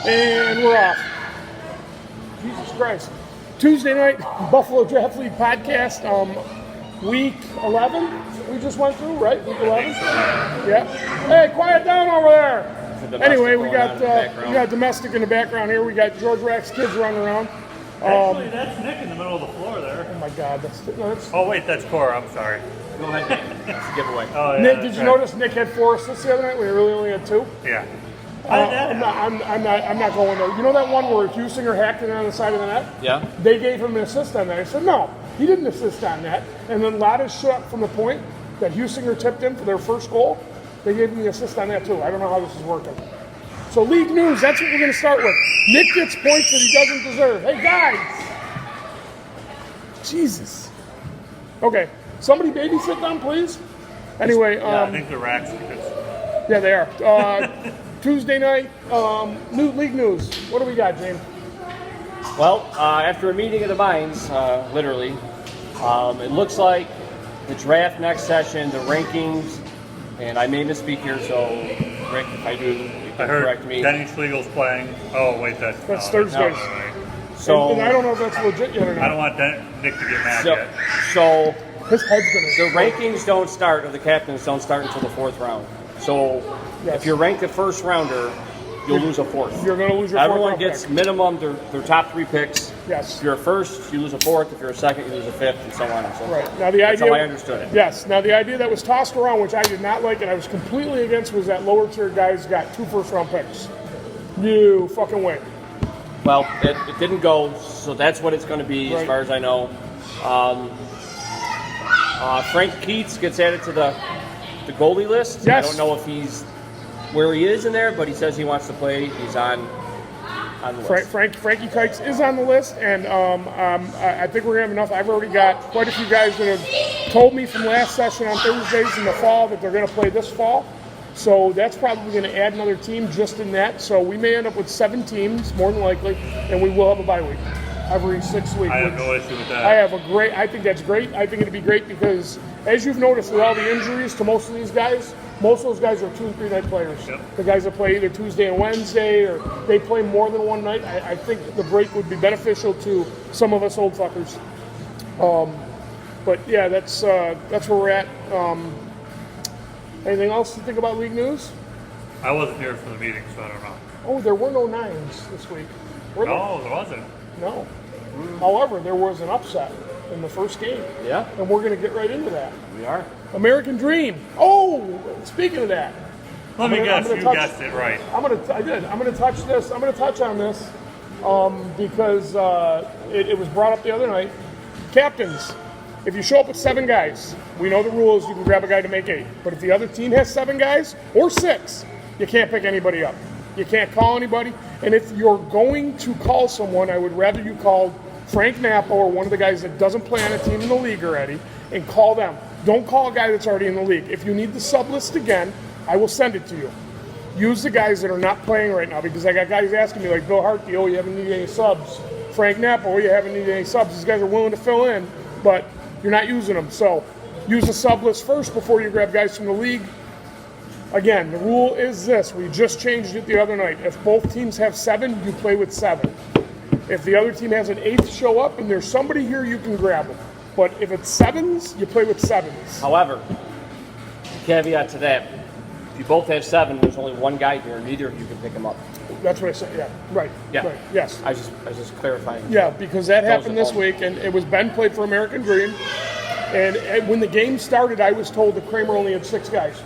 And we're off. Jesus Christ. Tuesday night, Buffalo Draft League podcast, week 11 we just went through, right? Week 11? Yeah. Hey, quiet down over there. Anyway, we got domestic in the background here. We got George Rack's kids running around. Actually, that's Nick in the middle of the floor there. Oh my God, that's Oh wait, that's Cora. I'm sorry. Go ahead, Nick. That's a giveaway. Oh, yeah, Nick, did you notice Nick had 4 assists the other night? We really only had 2. Yeah. I'm not going there. You know that one where Husinger hacked it on the side of the net? Yeah. They gave him an assist on that. I said, no, he didn't assist on that. And then Lada's shot from the point that Husinger tipped in for their first goal, they gave him the assist on that too. I don't know how this is working. So league news, that's what we're going to start with. Nick gets points that he doesn't deserve. Hey, guys. Jesus. Okay, somebody babysit them, please. Anyway. I think the Racks are good. Yeah, they are. Tuesday night, new league news. What do we got, James? Well, after a meeting of the minds, literally, it looks like the draft next session, the rankings, and I may misspeak here, so Rick, if I do, you can correct me. Denny Schlegel's playing. Oh, wait, that's Thursdays. Right. So and I don't know if that's legit yet or not. I don't want Nick to get mad so, yet. So His head's gonna. the rankings don't start, or the captains don't start until the 4th round. So if you're ranked a first rounder, you'll lose a 4th. You're going to lose your 4th. Everyone gets pick. minimum their top 3 picks. Yes. If you're a first, you lose a 4th. If you're a second, you lose a 5th, and so on and so forth. Right. Now the That's idea. how I understood it. Yes. Now the idea that was tossed around, which I did not like, and I was completely against, was that lower tier guys got 2 first-round picks. You fucking way. Well, it didn't go, so that's what it's going to be, Right. as far as I know. Frank Keats gets added to the goalie list. Yes. I don't know if he's where he is in there, but he says he wants to play. He's on the list. Frankie Kikes is on the list, and I think we're going to have enough. I've already got quite a few guys that have told me from last session on Thursdays in the fall that they're going to play this fall. So that's probably going to add another team just in that. So we may end up with 7 teams, more than likely, and we will have a bye week every 6 weeks. I have no issue with that. I think that's great. I think it'd be great because, as you've noticed with all the injuries to most of these guys, most of those guys are 2 and 3 night players. Yep. The guys that play either Tuesday and Wednesday, or they play more than one night. I think the break would be beneficial to some of us old fuckers. But yeah, that's where we're at. Anything else to think about league news? I wasn't here for the meeting, so I don't know. Oh, there were no 9s this week. Were there? No, there wasn't. No. However, there was an upset in the first game. Yeah, And we're going to get right into that. we are. American Dream. Oh, speaking of that, Let me guess, you touch- guessed it right. I'm gonna touch this. I'm gonna touch on this because it was brought up the other night. Captains, if you show up with 7 guys, we know the rules. You can grab a guy to make 8. But if the other team has 7 guys or 6, you can't pick anybody up. You can't call anybody. And if you're going to call someone, I would rather you call Frank Nappo or one of the guys that doesn't play on a team in the league already, and call them. Don't call a guy that's already in the league. If you need the sub list again, I will send it to you. Use the guys that are not playing right now, because I got guys asking me, like Bill Hartke, oh, you haven't needed any subs. Frank Nappo, oh, you haven't needed any subs. These guys are willing to fill in, but you're not using them. So use the sub list first before you grab guys from the league. Again, the rule is this. We just changed it the other night. If both teams have 7, you play with 7. If the other team has an 8th show up and there's somebody here, you can grab them. But if it's 7s, you play with 7s. However, caveat to that, if you both have 7, there's only one guy here, neither of you can pick him up. That's what I said. Yeah, right. Yeah. Right. Yes. I was just clarifying. Yeah, because that happened this at home. week, and it was Ben played for American Dream. And when the game started, I was told that Kramer only had 6 guys.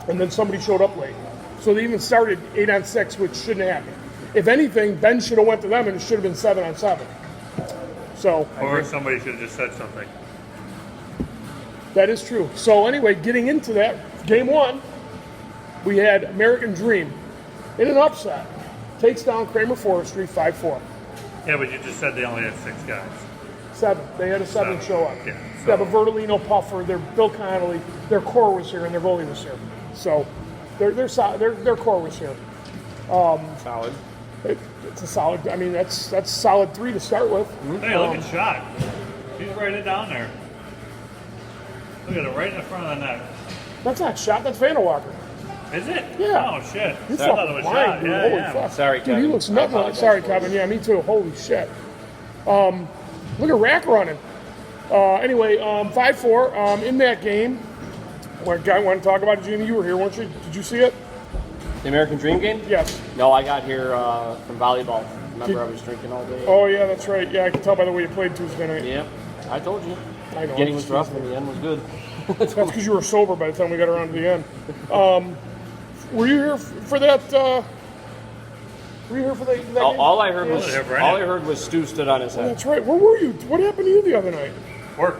And then somebody showed up late. So they even started 8 on 6, which shouldn't happen. If anything, Ben should have went to them, and it should have been 7 on 7. So, Or somebody should have just said something. that is true. So anyway, getting into that, game 1, we had American Dream in an upset. Takes down Kramer Forestry 5-4. Yeah, but you just said they only had 6 guys. 7. They had a 7 show up. Yeah, They have a Vertolino Puffer. Their Bill Connolly. Their core was here, and their goalie was here. So their core was here. Solid. It's a solid. I mean, that's solid 3 to start with. Hey, look at Shot. He's right it down there. Look at it, right in the front of the net. That's not Shot. That's Vanderwalker. Is it? Yeah. Oh, shit. He's I thought it fucking was lying, shot. dude. Yeah, Holy yeah. fuck. Sorry, Dude, Kevin. he looks I nothing like. apologize Sorry, for Kevin. Yeah, me too. Holy shit. Look at Rack running. Anyway, 5-4. In that game, what I want to talk about it, Gina, you were here, weren't you? Did you see it? The American Dream game? Yes. No, I got here from volleyball. Remember, I was drinking all day. Oh, yeah, that's right. Yeah, I can tell by the way you played Tuesday night. Yep, I told you. I know. Beginning was rough, and the end was good. That's because you were sober by the time we got around to the end. Were you here for that? Were you here for that game? All I heard was Yeah. all I heard was Stu stood on his head. That's right. Where were you? What happened to you the other night? Work.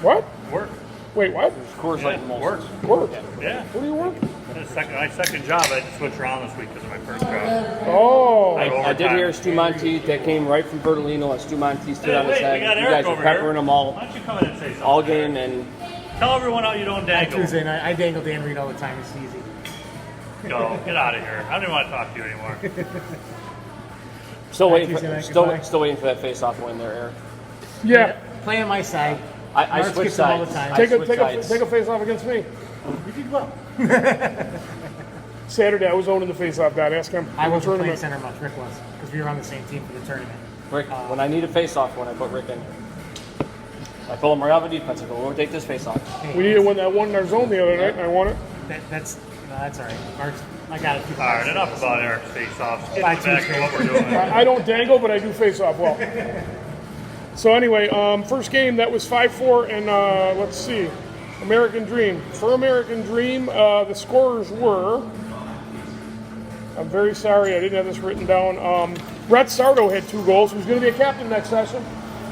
What? Work. Wait, what? Coors Light Yeah, and work. Molson's. Work. Yeah. Where do you work? My second job, I had to switch around this week because of my first job. Oh. I did hear Stu Monteith that came right from Bertolino, and Stu Monteith stood on his Wait, we head. got You Eric guys were over peppering here. him all Why don't you come in and say something? all game, and Tell everyone how you don't dangle. Tuesday night, I dangle Dan Reed all the time. It's easy. Go. Get out of here. I don't even want to talk to you anymore. still waiting Tuesday for night, goodbye. still waiting for that face-off win there, Eric. Yeah. Play on my side. I Mark switched skips him all sides. the time. I Take switched a sides. face off against me. You did well. Saturday, I was owning the face off. Dad, ask him. I wasn't Tournament. playing center much. Rick was, because we were on the same team for the tournament. Rick, when I need a face-off, when I put Rick in, I told him right off the defense. I go, we'll take this face-off. We needed one that won in our zone the other night, and I won it. That's all right. Mark's, I got it. All right, enough about Eric's face-offs. Get Bye, back to what we're doing. I don't dangle, but I do face off well. So anyway, first game that was 5-4, and let's see, American Dream. For American Dream, the scorers were. I'm very sorry, I didn't have this written down. Brett Sardo had 2 goals. Who's going to be a captain next session?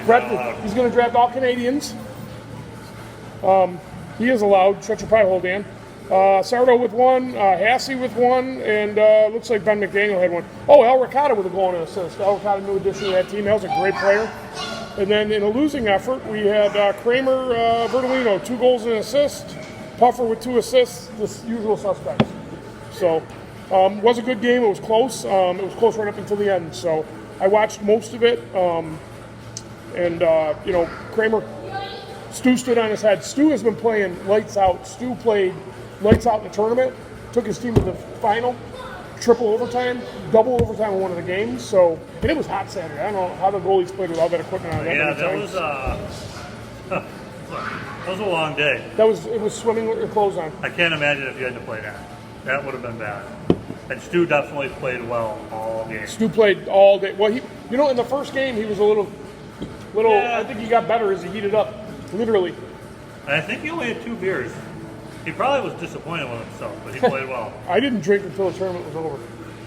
Brett, he's going to draft all Canadians. He is allowed. Shut your pie hole, Dan. Sardo with 1, Hassey with 1, and looks like Ben McDaniel had 1. Oh, El Ricotta with a goal and an assist. El Ricotta, new addition to that team. That was a great player. And then in a losing effort, we had Kramer Bertolino, 2 goals and an assist. Puffer with 2 assists, the usual suspects. So, was a good game. It was close. It was close right up until the end. So, I watched most of it. Kramer, Stu stood on his head. Stu has been playing lights out. Stu played lights out in the tournament, took his team to the final, triple overtime, double overtime in one of the games. So, and it was hot Saturday. I don't know how the goalies played with all that equipment on that Yeah, many that times. was a long day. It was swimming with your clothes on. I can't imagine if you had to play that. That would have been bad. And Stu definitely played well all game. Stu played all day. Well, in the first game he was a little. Yeah. I think he got better as he heated up, literally. And I think he only had 2 beers. He probably was disappointed with himself, but he played well. I didn't drink until the tournament was over.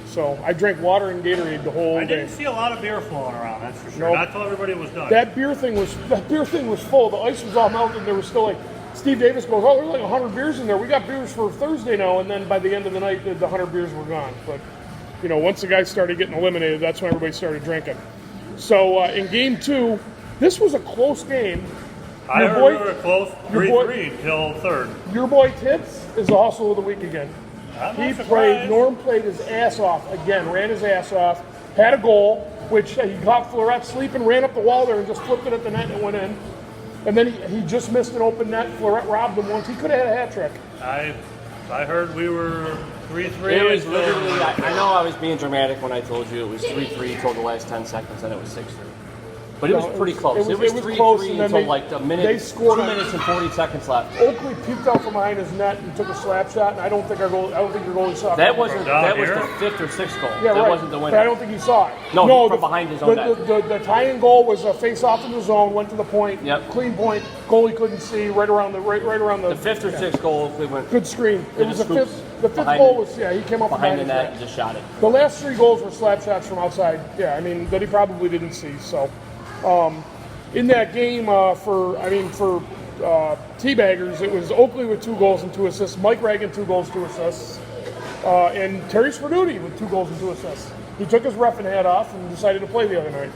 So I drank water and Gatorade the whole I day. didn't see a lot of beer flowing around, that's for sure. Nope. Not until everybody was done. That beer thing was full. The ice was all melted. There was still like Steve Davis goes, oh, there's like 100 beers in there. We got beers for Thursday now. And then by the end of the night, the 100 beers were gone. But once the guys started getting eliminated, that's when everybody started drinking. So in game 2, this was a close game. I heard we were close, your boy- 3-3 until third. Your boy Tits is the hustle of the week again. I'm He not played. surprised. Norm played his ass off again. Ran his ass off. Had a goal, which he caught Florette sleeping, ran up the wall there and just flipped it at the net and it went in. And then he just missed an open net. Florette robbed him once. He could have had a hat trick. I heard we were 3-3. It was until- literally, I know I was being dramatic when I told you it was 3-3 till the last 10 seconds, and it was 6-3. But it was pretty close. It was close, 3-3 and then until they- like a they minute, scored 2 on- minutes and 40 seconds left. Oakley peeked out from behind his net and took a slap shot, and I don't think your goalie saw it. That wasn't. down That was here? the 5th or 6th goal. Yeah, that right. wasn't the winner. But I don't think he saw it. No, from behind his own net. The tying goal was a face-off in the zone, went to the point, Yep. clean point. Goalie couldn't see right around the. The 5th or 6th goal, they went Good screen. They It was just the scooped fifth. The fifth behind goal it. was he came up behind the his net and just shot it. The last 3 goals were slap shots from outside. Yeah, I mean that he probably didn't see. So, in that game for teabaggers, it was Oakley with 2 goals and 2 assists. Mike Reagan 2 goals, 2 assists, and Terry Sperduti with 2 goals and 2 assists. He took his reffing hat off and decided to play the other night.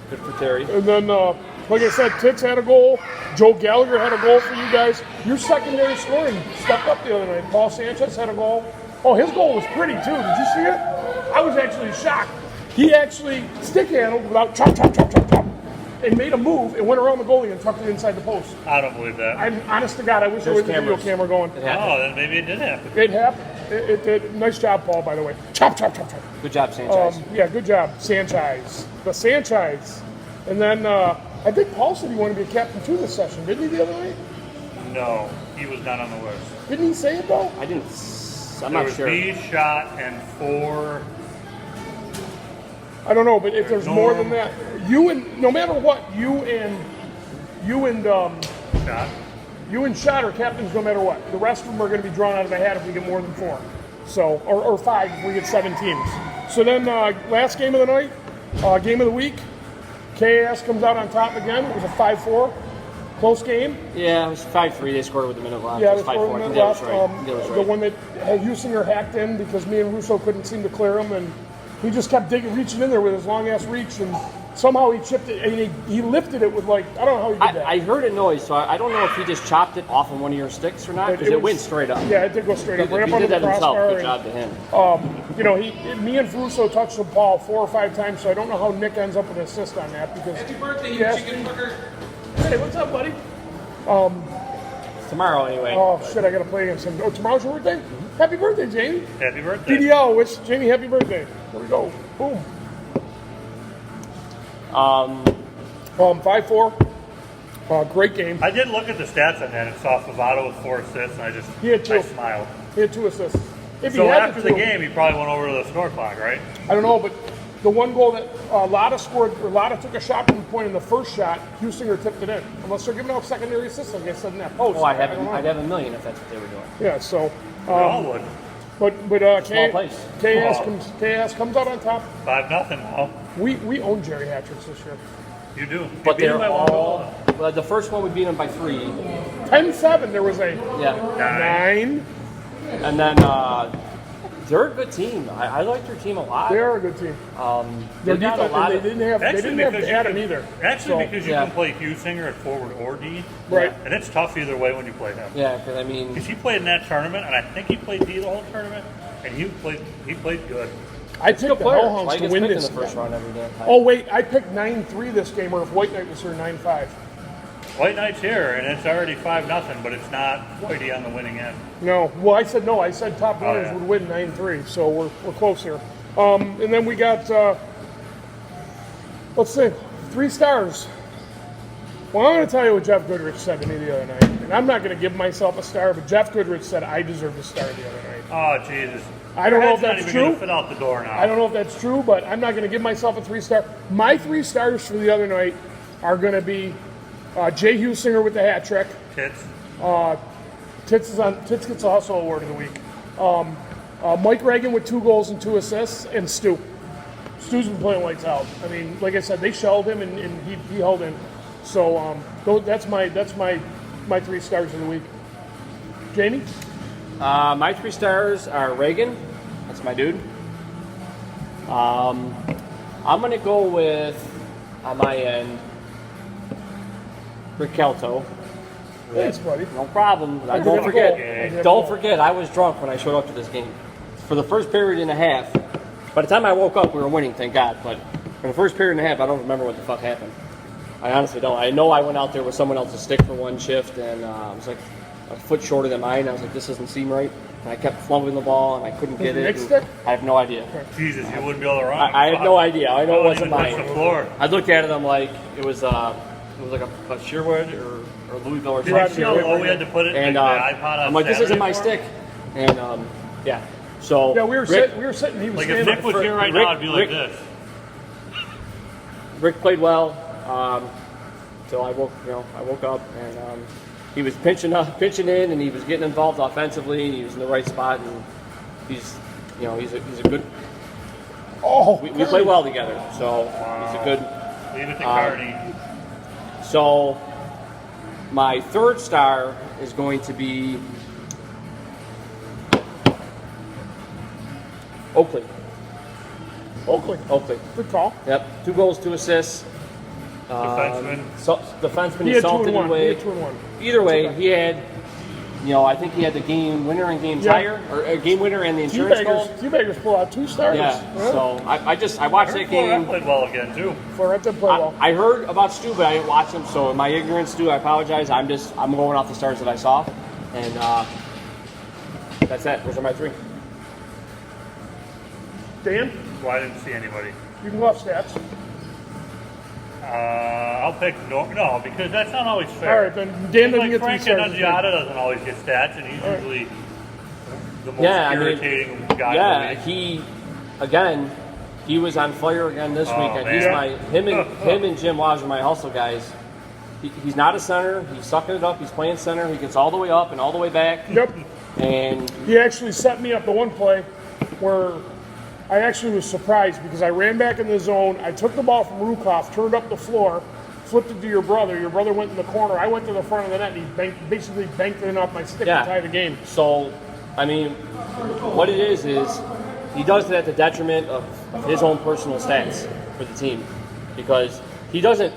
Good for Terry. And then, like I said, Tits had a goal. Joe Gallagher had a goal for you guys. Your secondary scoring stepped up the other night. Paul Sanchez had a goal. Oh, his goal was pretty, too. Did you see it? I was actually shocked. He actually stick-handled without chop, and made a move and went around the goalie and tucked it inside the post. I don't believe that. I'm honest to God, I wish there was a video cameras. camera going. It happened. Oh, then maybe it did happen. It happened. Nice job, Paul, by the way. Chop, chop, chop, chop. Good job, Sanchez. Yeah, good job, Sanchez. The Sanchez. And then I think Paul said he wanted to be a captain too this session, didn't he, the other night? No, he was not on the list. Didn't he say it, though? I didn't. I'm There not was sure. me, Shot, and 4. I don't know, but if there's more than Norm. that, no matter what, you and Shot. Shot are captains no matter what. The rest of them are going to be drawn out of a hat if we get more than 4. So, or 5 if we get 7 teams. So then, last game of the night, game of the week, KAS comes out on top again. It was a 5-4. Close game. Yeah, it was 5-3. They scored with a minute left. Yeah, It was they scored 5-4. I in think the that was left. right. I think that was The right. one that Husinger hacked in because me and Russo couldn't seem to clear him, and he just kept reaching in there with his long ass reach, and somehow he chipped it, and he lifted it with I don't know how he did that. I heard a noise, so I don't know if he just chopped it off of one of your sticks or not, because it was- went straight up. Yeah, it did go straight up, right up He under did the that himself. crossbar. Good job to him. Me and Russo touched the ball 4 or 5 times, so I don't know how Nick ends up with an assist on that because. Happy birthday, you Yes. chicken fucker. Hey, what's up, buddy? Tomorrow, anyway. Oh shit, I gotta play against him. Oh, tomorrow's your birthday? Happy birthday, Jamie. Happy birthday. BDL, wish Jamie happy birthday. There we go. Boom. 5-4. Great game. I did look at the stats on that and saw Favato with 4 assists, and He had 2. I smiled. He had 2 assists. If So he had after the game, he probably went over to the score clock, right? I don't know, but the one goal that Lotta scored, or Lotta took a shot from the point in the first shot, Husinger tipped it in. Unless they're giving out secondary assists, like I said in that post. Oh, I don't know. I'd have a million if that's what they were doing. Yeah, so. We all would. But Small place. KAS comes out on top. 5-0 now. We own Jerry Hatchets this year. You do. But you beat him they're by 1 all. goal. Well, the first one we beat them by 3. 10-7, there was a Yeah. 9. And then they're a good team. I like their team a lot. They're a good team. They Their got a defense, lot they of. didn't have Actually, because you Adam can- either. Actually, So, because you yeah. can play Husinger at forward or D. Right. And it's tough either way when you play him. Yeah, because I mean, Because he played in that tournament, and I think he played D the whole tournament, and he played good. I picked the player. Hellhounds Why he to gets win picked this. in the first round every day. Oh wait, I picked 9-3 this game, or if White Knight was here 9-5. White Knight's here, and it's already 5-0, but it's not Whitey on the winning end. No, well I said no. I said top winners yeah. would win 9-3, so we're close here. And then we got let's see, 3 stars. Well, I'm going to tell you what Jeff Goodrich said to me the other night, and I'm not going to give myself a star, but Jeff Goodrich said I deserved a star the other night. Oh, Jesus. I don't Your know if head's not that's even gonna true. fit out the door now. I don't know if that's true, but I'm not going to give myself a 3-star. My 3 stars for the other night are going to be Jay Husinger with the hat trick. Tits. Tits gets a hustle award of the week. Mike Reagan with 2 goals and 2 assists, and Stu. Stu's been playing lights out. I mean, like I said, they shelled him and he held in. So that's my 3 stars of the week. Jamie? My 3 stars are Reagan. That's my dude. I'm going to go with, on my end, Rick Kelto. Thanks, buddy. No problem. I did Don't have a forget. goal. I did have a Don't goal. forget. I was drunk when I showed up to this game. For the first period and a half. By the time I woke up, we were winning. Thank God. But for the first period and a half, I don't remember what the fuck happened. I honestly don't. I know I went out there with someone else's stick for one shift, and it was like a foot shorter than mine. I was like, this doesn't seem right. And I kept fumbling the ball, and I couldn't get it it. Nick's and stick? I have no idea. Jesus, you wouldn't be able to run. I had no idea. I know it wasn't Wouldn't even mine. touch the floor. I looked at it. I'm like, it was like a Sherwood or Louisville or Did you something. see how low we had to put it And in the iPod on I'm like, this isn't my Saturday stick. And yeah. So Yeah, we were Rick, sitting. He was for him? Like, if standing. Nick was here right Rick- now, I'd be like Rick- this. Rick played well. So I woke up and he was pinching in, and he was getting involved offensively, and he was in the right spot, and he's a good. Oh, We play well together, so he's a good. Leave it to Carney. So my 3rd star is going to be Oakley. Oakley. Good call. Yep, 2 goals, 2 assists. Defenseman. Defenseman He had 2 assaulted and 1. away. He had 2 and 1. Either way, okay. he had. I think he had the game winner and game Yeah. tire, or a game winner and the insurance goal. Teabaggers pull out 2 stars. Yeah. So I watched that Florent game. played well again, too. Florent did play well. I heard about Stu, but I didn't watch him. So in my ignorance, Stu, I apologize. I'm going off the stars that I saw, and that's it. Those are my 3. Dan, Well, I didn't see anybody. you can go off stats. I'll pick no, because that's not always All fair. right, then Dan doesn't Like get Frank 3 stars. Annunziata doesn't always get stats, and he's usually the most Yeah, I mean, irritating guy Yeah, in the league. he was on fire again this Oh, weekend. man. Him and Jim Waz are my hustle guys. He's not a center. He's sucking it up. He's playing center. He gets all the way up and all the way back. Yep. And He actually set me up the one play where I actually was surprised because I ran back in the zone. I took the ball from Rukoff, turned up the floor, flipped it to your brother. Your brother went in the corner. I went to the front of the net, and he basically banked it off my stick Yeah. to tie the game. so, I mean, what it is he does it at the detriment of his own personal stats for the team because he doesn't.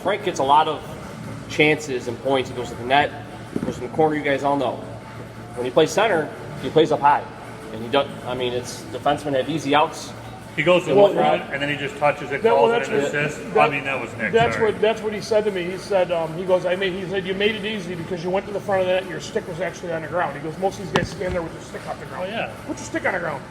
Frank gets a lot of chances and points. He goes to the net, goes in the corner. You guys all know. When he plays center, he plays up high. And he does. I mean, it's defensemen have easy outs. He goes to Well, the front, and then he just touches it, That- well, calls that's it an what- assist. that- I mean, that was Nick. That's sorry. what he said to me. He said he said you made it easy because you went to the front of the net and your stick was actually on the ground. He goes, most of these guys stand there with their stick off the ground. Oh, yeah. Put your stick on the ground.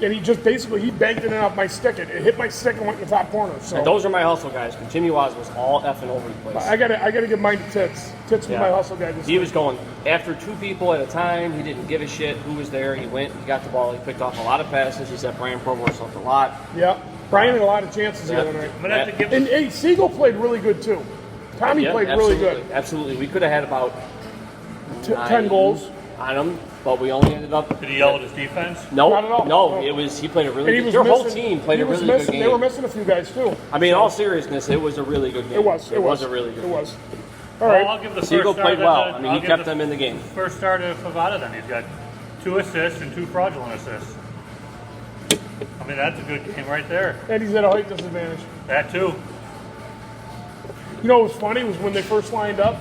And he just basically he banked it in off my stick. It hit my stick and went in the top corner. So And those are my hustle guys. But Jimmy Waz was all effing over the place. I gotta give mine to Tits. Tits was Yeah. my hustle guy this He week. was going after 2 people at a time. He didn't give a shit who was there. He went, he got the ball, he picked off a lot of passes. He said Brian Provorst helped a lot. Yeah. Brian had a lot of chances the other night. I'm gonna have to give And hey, Siegel played really good too. Tommy Yeah, played absolutely. really good. Absolutely. We could have had about 10 goals. on him, but we only ended up. Did he yell at his defense? No, Not at all. no. No. It was he played a And really he good. was Their whole missing- team played he a was really good missing- game. They were missing a few guys too. I mean, in all seriousness, it was a really good game. It was. It was a really good It game. was. All Well, right. I'll give the Siegel first star played to- well. I mean, I'll he give kept the them in the game. First star to Favada then. He's got 2 assists and 2 fraudulent assists. I mean, that's a good game right there. And he's at a height disadvantage. That too. You know what was funny was when they first lined up,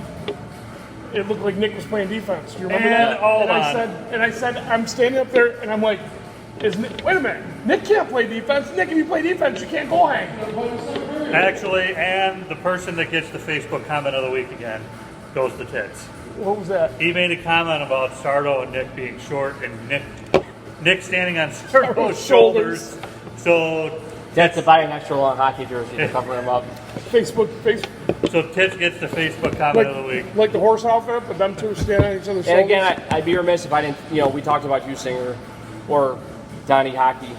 it looked like Nick was playing defense. You remember And that? hold I said, I'm standing up there and I'm like, wait a minute, Nick can't play defense. Nick, if you play defense, you can't go hang. Actually, and the person that gets the Facebook comment of the week again goes to Tits. What was that? He made a comment about Sardo and Nick being short, and Nick standing on Sardo's shoulders. So That's to buy an extra long hockey jersey to cover him up. Facebook, so Tits gets the Facebook comment of the week. like the horse outfit, but them two stand on each other's shoulders. And again, I'd be remiss if I didn't. We talked about Singer or Donnie Hockey,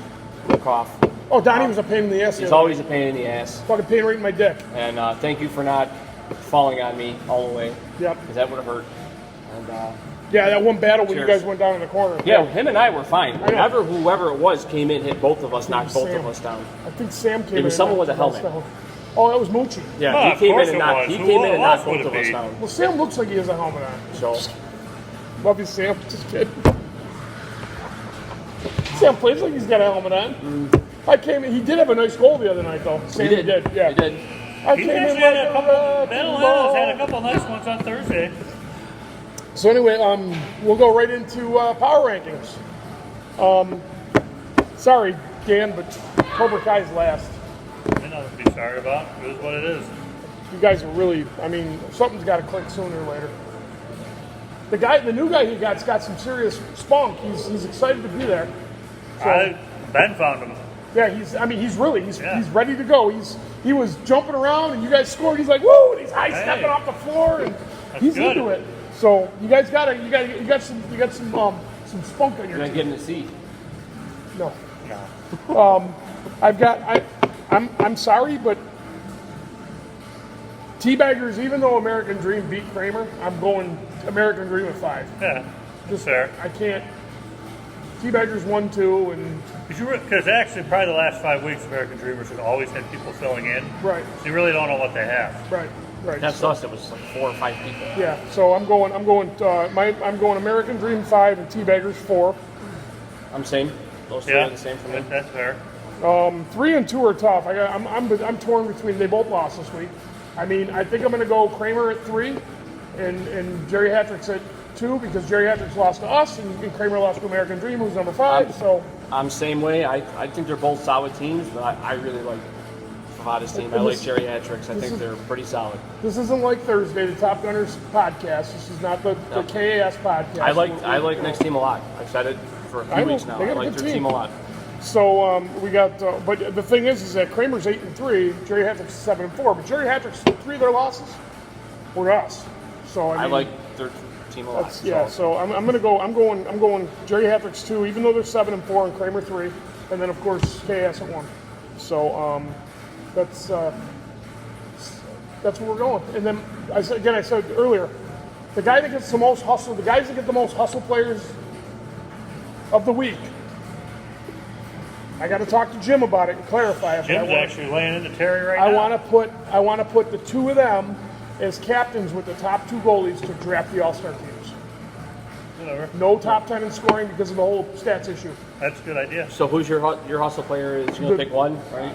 Rukoff. Oh, Donnie was a pain in the ass. He's always a pain in the ass. fucking pain right in my dick. And thank you for not falling on me all the way, Yep. because that would have hurt. And Yeah, that one battle when you Cheers. guys went down in the corner. yeah, him and I were fine. I know. Whoever it was came in, hit both of us, knocked both Sam. of us down. I think Sam came in. It was and someone with a knocked us helmet. down. Oh, that was Moochie. Yeah, Well, he of came course in and it knocked. was. He Who came in and else knocked would both it of us be? down. Well, Sam looks like he has a helmet on. So Love you, Sam. Just kidding. Sam plays like he's got a helmet on. I came in. He did have a nice goal the other night, though. Sam he did. Yeah. He did. I He came in actually like had a a couple. wrecking Metal had a ball. couple nice ones on Thursday. So anyway, we'll go right into power rankings. Sorry, Dan, but Cobra Kai's last. Ain't nothing to be sorry about. It is what it is. You guys are really. I mean, something's got to click sooner or later. The new guy he got's got some serious spunk. He's excited to be there. So, Ben found him. yeah, he's Yeah. ready to go. He was jumping around and you guys scored. He's like, woo, and he's high stepping Hey. off the floor and he's good. into it. So you guys you got some spunk on your You're not team. getting a seat. No. No. I'm sorry, but Teabaggers, even though American Dream beat Kramer, I'm going American Dream at 5. Yeah. Just Fair. I can't. Teabaggers 1-2 and Because actually, probably the last 5 weeks, American Dreamers have always had people filling in. right, So you really don't know what they have. right. That's us. It was like 4 or 5 people. Yeah, so I'm going American Dream 5 and Teabaggers 4. I'm same. Those two Yeah. are the same for me. That's fair. 3 and 2 are tough. I'm torn between. They both lost this week. I mean, I think I'm going to go Kramer at 3, and Jerry Hattrick's at 2 because Jerry Hattrick's lost to us, and Kramer lost to American Dream, who's number 5. So I'm same way. I think they're both solid teams, but I really like Favada's team. I like Jerry Hattrick's. I think they're pretty solid. this isn't like Thursday, the Top Gunners podcast. This is not the KAS podcast. I like Nick's team a lot. I've said it for a I few know. weeks now. They I got a like good their team. team a lot. So we got, but the thing is that Kramer's 8-3, Jerry Hattrick's 7-4, but Jerry Hattrick's 3 of their losses were to us. So I like their team a lot. Yeah, so I'm going Jerry Hattrick's 2, even though they're 7-4 and Kramer 3, and then of course KS at 1. So that's where we're going. And then I said earlier, the guy that gets the most hustle, the guys that get the most hustle players of the week. I got to talk to Jim about it and clarify it. Jim's actually laying into Terry right I now. want to put the 2 of them as captains with the top 2 goalies to draft the All-Star teams. Whatever. No top 10 in scoring because of the whole stats issue. That's a good idea. So who's your hustle player? Is you gonna pick one, right?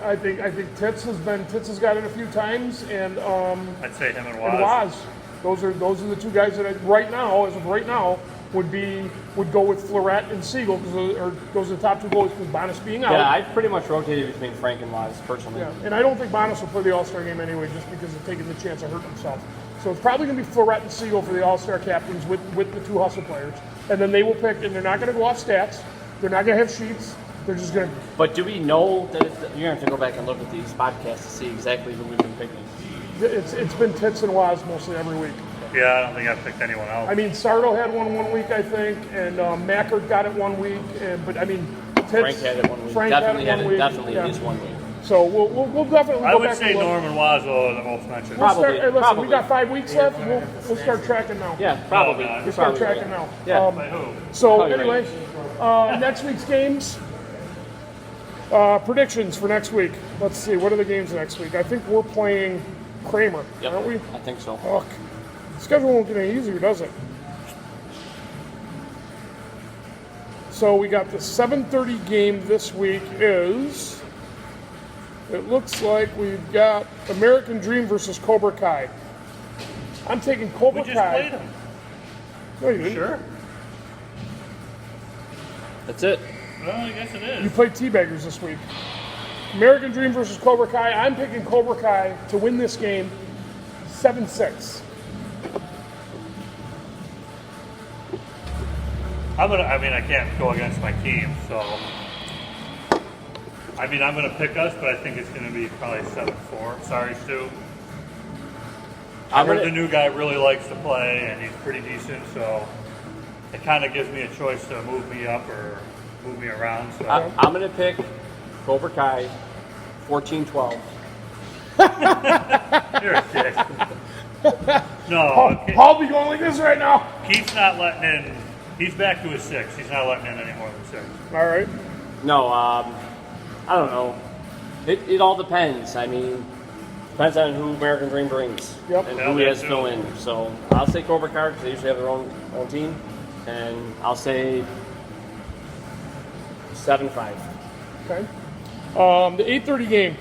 I think Tits has got it a few times, and I'd say him and and Waz. Waz. Those are the 2 guys that as of right now would go with Florette and Siegel because those are the top 2 goalies because Bonus being out. Yeah, I've pretty much rotated between Frank and Waz personally. Yeah, and I don't think Bonus will play the All-Star game anyway, just because of taking the chance of hurting himself. So it's probably going to be Florette and Siegel for the All-Star captains with the 2 hustle players, and then they will pick. And they're not going to go off stats. They're not going to have sheets. They're just going to. But do we know that you're going to have to go back and look at these podcasts to see exactly who we've been picking? It's been Tits and Waz mostly every week. Yeah, I don't think I've picked anyone else. I mean, Sardo had one week, I think, and Mackert got it 1 week. But I mean, Tits, Frank had it 1 week. Frank Definitely had it 1 week. definitely yeah. at least 1 week. So we'll definitely I go would back say and look. Norman Wazzo are the most mentioned. Probably. Listen, Probably. we got 5 weeks left. We'll start tracking now. Yeah, probably. Oh, God. We'll You're start probably tracking right. now. Yeah. By who? So Probably anyway, next week's games. Predictions for next week. Let's see. What are the games next week? I think we're playing Kramer, Yep, aren't we? I think so. Fuck. The schedule won't get any easier, does it? So we got the 7:30 game this week is. It looks like we've got American Dream versus Cobra Kai. I'm taking Cobra We just Kai. played him. No, you didn't. Sure. That's it. Well, I guess it You is. played Teabaggers this week. American Dream versus Cobra Kai. I'm picking Cobra Kai to win this game 7-6. I can't go against my team, so. I'm going to pick us, but I think it's going to be probably 7-4. Sorry, Stu. I heard the new guy really likes to play, and he's pretty decent, so it kind of gives me a choice to move me up or move me around. So I'm going to pick Cobra Kai 14-12. you're a dick. No, I'll be going like this right now. Keith's not letting in. He's back to his 6. He's not letting in any more than 6. All right. No, I don't know. It all depends. I mean, depends on who American Dream brings Yep. and Yeah, who he has that fill in. So I'll say Cobra Kai because they usually have their own team, and I'll say 7-5. Okay. The 8:30 game,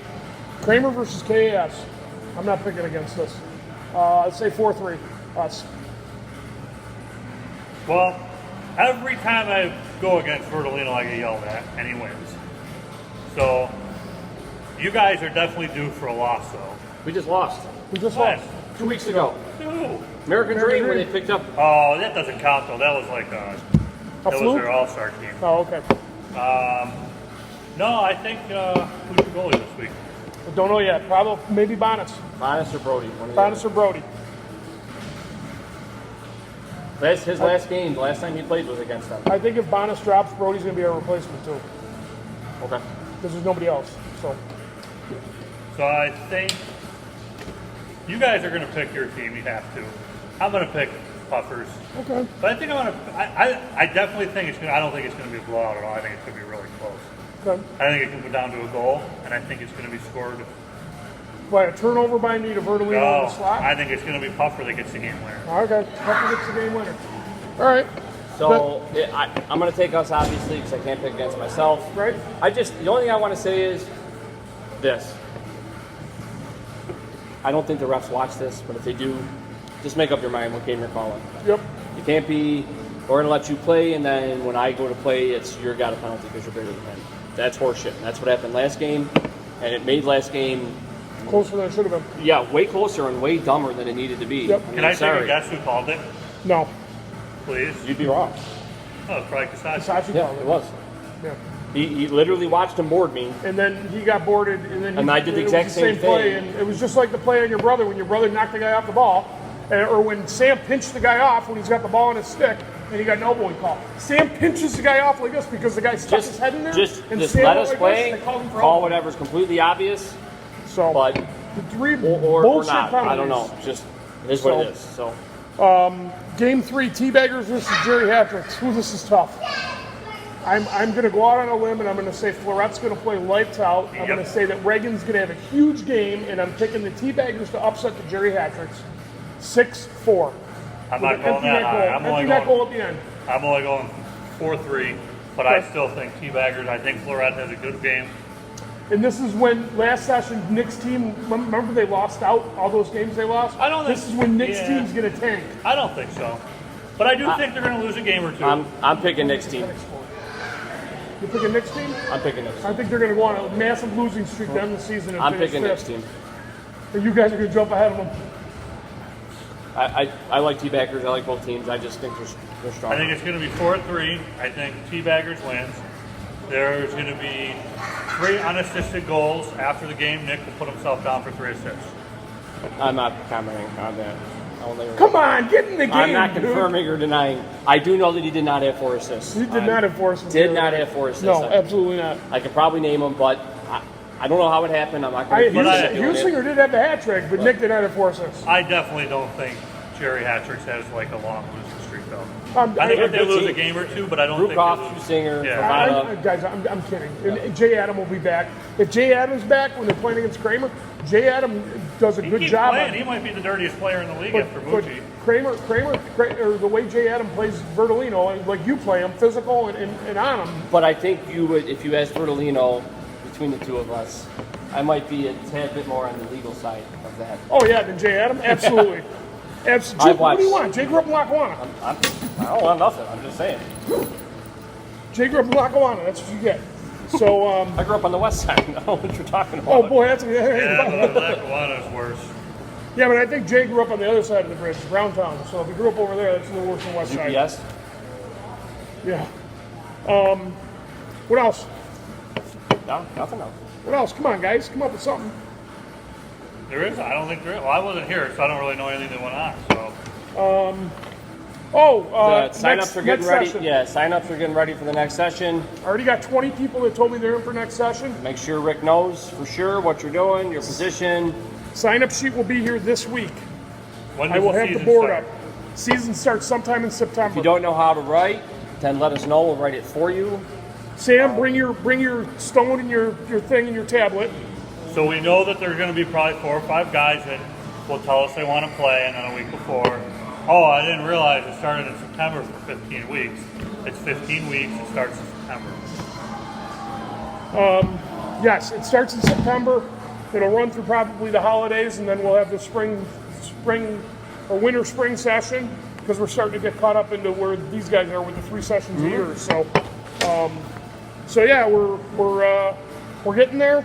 Kramer versus KAS. I'm not picking against this. I'd say 4-3. Us. Well, every time I go against Vertolino, I get yelled at, and he wins. So, you guys are definitely due for a loss, though. We just lost We just What? lost. 2 weeks ago. Ooh. American Dream when they picked up. Oh, that doesn't count, though. That was like that was fluke? their all-star team. Oh, okay. No, I think who's your goalie this week? I don't know yet. Probably maybe Bonus. Bonus or Brody. One of the Bonus or Brody. That's his last game. The last time he played was against them. I think if Bonus drops, Brody's going to be our replacement too, Okay. because there's nobody else. So So I think you guys are going to pick your team. You have to. I'm going to pick Puffers. okay. But I think I'm going to. I definitely think it's going to. I don't think it's going to be a blowout at all. I think it's going to be really close. Okay. I think it can go down to a goal, and I think it's going to be scored. By a turnover by Nita Vertolino in No, the slot. I think it's going to be Puffer that gets the game winner. Okay. Puffer gets the game winner. All right. So I'm going to take us obviously because I can't pick against myself. Right. The only thing I want to say is this. I don't think the refs watch this, but if they do, just make up your mind what game you're calling. Yep. You can't be, we're going to let you play, and then when I go to play, it's you're got a penalty because you're bigger than him. That's horseshit. And that's what happened last game, and it made last game, Closer than it should have been. yeah, way closer and way dumber than it needed to be. Yep. Can I take sorry. a guess who called it, No. please? You'd be wrong. Oh, it's probably Kasai. Sachi Yeah, called it was. Yeah. He literally watched him board me. and then he got boarded, and then And I did the it was exact same play, thing. and it was just like the play on your brother when your brother knocked the guy off the ball, or when Sam pinched the guy off when he's got the ball on his stick and he got an elbowing call. Sam pinches the guy off like this because the guy stuck his head in there. Just Sam let went us like play. this, they called him for Call elbowing. whatever's completely obvious, So but the three or bullshit not. penalties. I don't know. Just it is what it is. So Game 3, Teabaggers versus Jerry Hattricks. Ooh, this is tough. I'm going to go out on a limb, and I'm going to say Florette's going to play lights out. I'm going to say that Reagan's going to have a huge game, and I'm picking the Teabaggers to upset the Jerry Hattricks. 6-4. I'm not going that high. I'm only goal going, at the end. I'm only going 4-3, but I still think Teabaggers. I think Florette has a good game. And this is when last session Nick's team, remember they lost out, all those games they lost? I don't think- This is when Nick's yeah. team's going to tank. I don't think so, but I do think they're going to lose a game or two. I'm picking Nick's team. You picking Nick's team? I'm picking Nick's. I think they're going to go on a massive losing streak to end the season. And I'm finish picking Nick's fifth. team. And you guys are going to jump ahead of them. I like Teabaggers. I like both teams. I just think they're strong. I think it's going to be 4-3. I think Teabaggers wins. There's going to be 3 unassisted goals. After the game, Nick will put himself down for 3 assists. I'm not commenting on that. Come on, get in the game, I'm not dude. confirming or denying. I do know that he did not have 4 assists. He did not have 4 assists. Did not have 4 assists. No, absolutely not. I could probably name them, but I don't know how it happened. I'm not going to. Husinger did have the hat trick, but Nick did not have 4 assists. I definitely don't think Jerry Hattricks has like a long losing streak though. I think I- if they lose a team. game or two, but I don't Rukov, think Husinger, Yeah. Guys, I'm kidding. And Jay Adam will be back. If Jay Adam's back when they're playing against Kramer, Jay Adam does a he good keeps job. playing. He might be the dirtiest player in the league after But Bucci. Kramer, or the way Jay Adam plays Bertolino, like you play him, physical and on him. But I think you would, if you asked Bertolino, between the two of us, I might be a tad bit more on the legal side of that. Oh yeah, than Jay Adam, absolutely. Absolutely. What do you want? Jay grew up in Lackawanna. I don't want nothing. I'm just saying. Jay grew up in Lackawanna. That's what you get. So, I grew up on the west side. I don't know what you're talking about. oh boy, that's Yeah, but Lackawanna's worse. Yeah, but I think Jay grew up on the other side of the bridge, Browntown. So if he grew up over there, that's a little worse than West Side. UPS? Yeah. What else? No, nothing else. What else? Come on, guys. Come up with something. There is? I don't think there is. Well, I wasn't here, so I don't really know anything that went on. So Sign-ups are getting next ready. session. Yeah, sign-ups are getting ready for the next session. I already got 20 people that told me they're in for next session. Make sure Rick knows for sure what you're doing, your position. Sign-up sheet will be here this week. when I does will the have the season board start? up. Season starts sometime in September. If you don't know how to write, then let us know. We'll write it for you. Sam, bring your stone and your thing and your tablet. So we know that there's going to be probably 4 or 5 guys that will tell us they want to play, and then a week before, oh, I didn't realize it started in September for 15 weeks. It's 15 weeks. It starts in September. Yes, it starts in September. It'll run through probably the holidays, and then we'll have the spring or winter spring session because we're starting to get caught up into where these guys are with the 3 sessions a year. So yeah, we're getting there.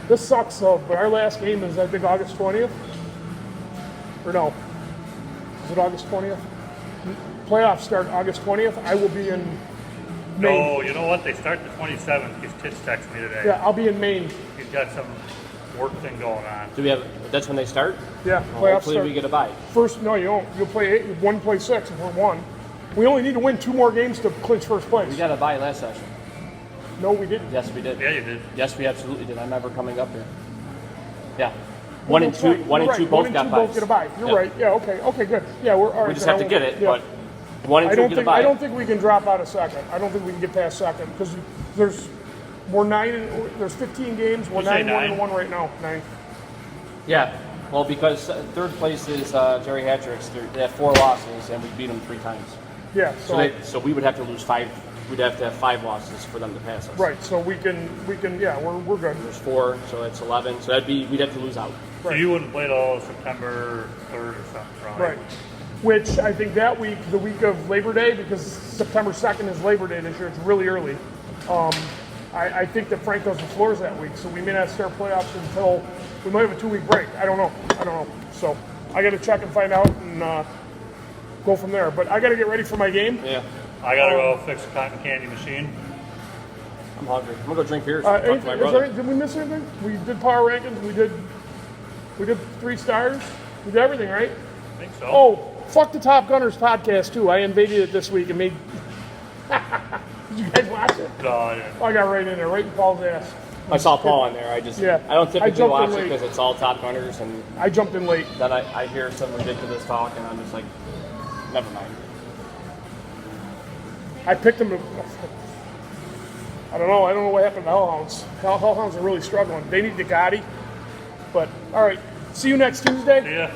This sucks though, but our last game is I think August 20th. Or no, is it August 20th? Playoffs start August 20th. I will be in Maine. No, you know what? They start the 27th. His kids texted me today. Yeah, I'll be in Maine. He's got some work thing going on. Do we have? That's when they start. Yeah, Well, playoffs hopefully start. we get a bye. First, no, you don't. You'll play 8, 1 play 6 if we're 1. We only need to win 2 more games to clinch first place. We got a bye last session. No, we didn't. Yes, we did. Yeah, you did. Yes, we absolutely did. I remember coming up here. Yeah. One and That's two. right. One You're and two right. both 1 and got 2 buys. both get a bye. You're Yep. right. Yeah. Okay. Good. Yeah, we're all right. We just then have to get it, yeah. but 1 and I 2 don't get a think bye. I don't think we can drop out of second. I don't think we can get past second because there's 15 games. We're You say 9-1 9? right now. 9. Yeah. Well, because third place is Jerry Hattricks. They have 4 losses, and we beat them 3 times. Yeah. So we would have to lose 5. We'd have to have 5 losses for them to pass us. Right. So we can. Yeah. We're good. There's 4, so that's 11. So we'd have to lose out. So you wouldn't play till September 3rd or something, right? Right. Which I think that week, the week of Labor Day, because September 2nd is Labor Day this year, it's really early. I think that Frank does the floors that week, so we may not start playoffs until we might have a 2-week break. I don't know. So I got to check and find out and go from there. But I got to get ready for my game. Yeah. I gotta go fix a cotton candy machine. I'm hungry. I'm gonna go drink beer. Talk to my Is brother. did we miss anything? We did power rankings. We did 3 stars. We did everything, right? I think so. Oh, fuck the Top Gunners podcast too. I invaded it this week and made. Did you guys watch it? No, I didn't. Oh, I got right in there, right in Paul's ass. I saw Paul in there. I Yeah. don't I typically jumped watch in it late. because it's all Top Gunners, and I jumped in late. then I hear some ridiculous talk, and I'm just like, never mind. I picked them to. I don't know. I don't know what happened to Hellhounds. Hellhounds are really struggling. They need the Gotti. But all right. See you next Tuesday. See ya.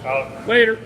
Out. Later.